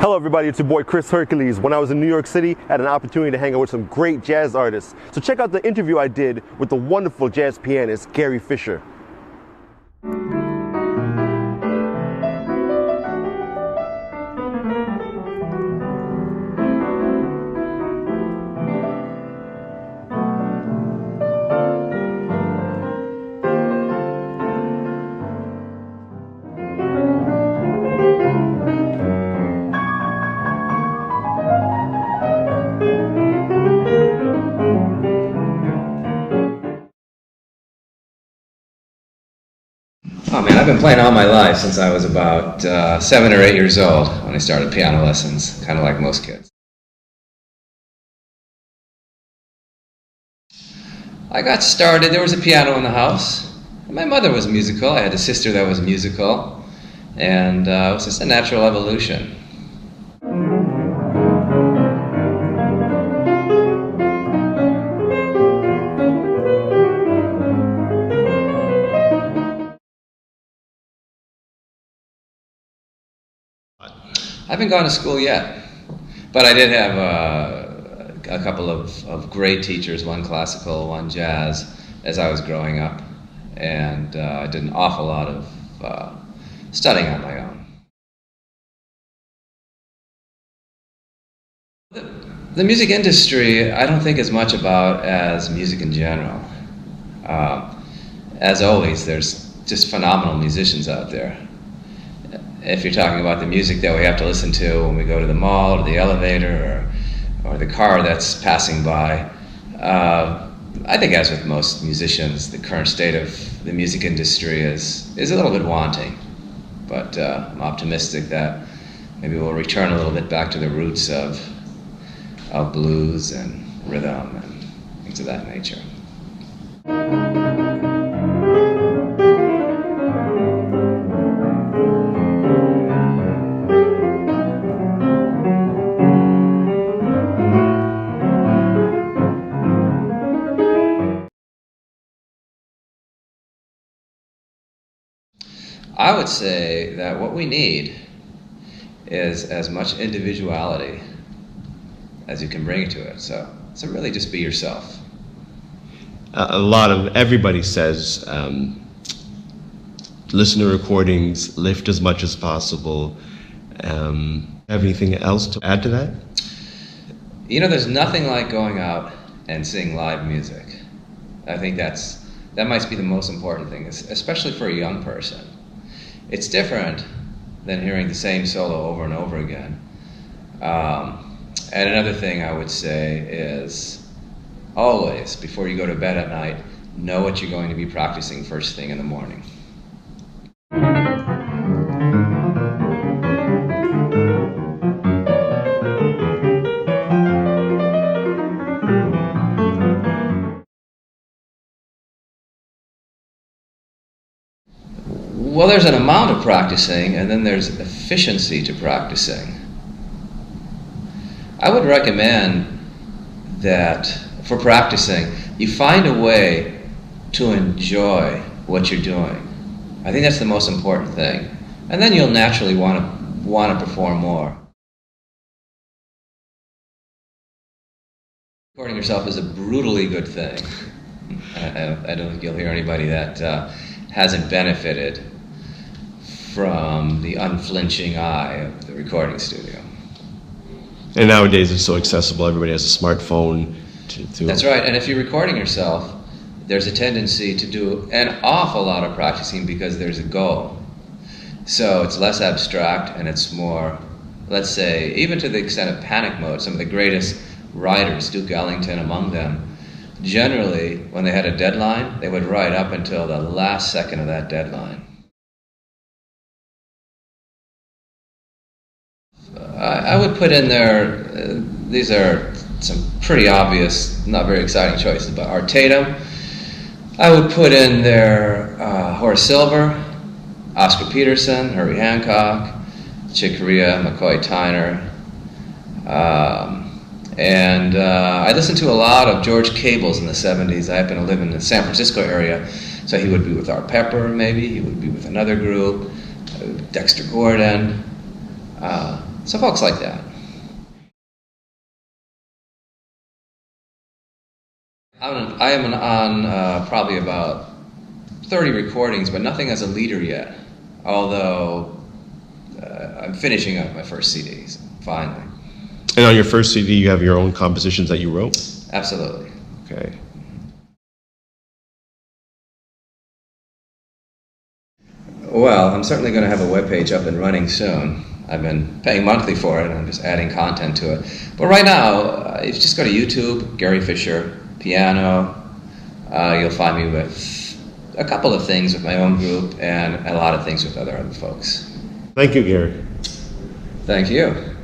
Hello everybody, it's your boy Chris Hercules. When I was in New York City, I had an opportunity to hang out with some great jazz artists. So check out the interview I did with the wonderful jazz pianist, Gary Fisher. Oh man, I've been playing all my life since I was about 7 or 8 years old when I started piano lessons, kind of like most kids. I got started, there was a piano in the house. My mother was musical, I had a sister that was musical, and it was just a natural evolution. I haven't gone to school yet, but I did have a couple of great teachers, one classical, one jazz, as I was growing up, and I did an awful lot of studying on my own. The music industry, I don't think as much about as music in general. As always, there's just phenomenal musicians out there. If you're talking about the music that we have to listen to when we go to the mall or the elevator or the car that's passing by, I think as with most musicians, the current state of the music industry is a little bit wanting. But I'm optimistic that maybe we'll return a little bit back to the roots of blues and rhythm and things of that nature. I would say that what we need is as much individuality as you can bring to it. So really just be yourself. A lot of everybody says listen to recordings, lift as much as possible. Have anything else to add to that? You know, there's nothing like going out and seeing live music. I think that might be the most important thing, especially for a young person. It's different than hearing the same solo over and over again. And another thing I would say is always, before you go to bed at night, know what you're going to be practicing first thing in the morning. Well, there's an amount of practicing, and then there's efficiency to practicing. I would recommend that for practicing, you find a way to enjoy what you're doing. I think that's the most important thing. And then you'll naturally want to perform more. Recording yourself is a brutally good thing. I don't think you'll hear anybody that hasn't benefited from the unflinching eye of the recording studio. And nowadays it's so accessible, everybody has a smartphone. That's right, and if you're recording yourself, there's a tendency to do an awful lot of practicing because there's a goal. So it's less abstract and it's more, let's say, even to the extent of panic mode, some of the greatest writers, Duke Ellington among them, generally, when they had a deadline, they would write up until the last second of that deadline. I would put in there, these are some pretty obvious, not very exciting choices, but Art Tatum. I would put in there Horace Silver, Oscar Peterson, Herbie Hancock, Chick Corea, McCoy Tyner. And I listened to a lot of George Cables in the 70s. I happen to live in the San Francisco area, so he would be with Art Pepper, maybe. He would be with another group, Dexter Gordon. So folks like that. I am on probably about 30 recordings, but nothing as a leader yet. Although I'm finishing up my first CDs, finally. And on your first CD, you have your own compositions that you wrote? Absolutely. Okay. Well, I'm certainly going to have a webpage up and running soon. I've been paying monthly for it, and I'm just adding content to it. But right now, if you just go to YouTube, Gary Fisher, piano, you'll find me with a couple of things with my own group and a lot of things with other folks. Thank you, Gary. Thank you.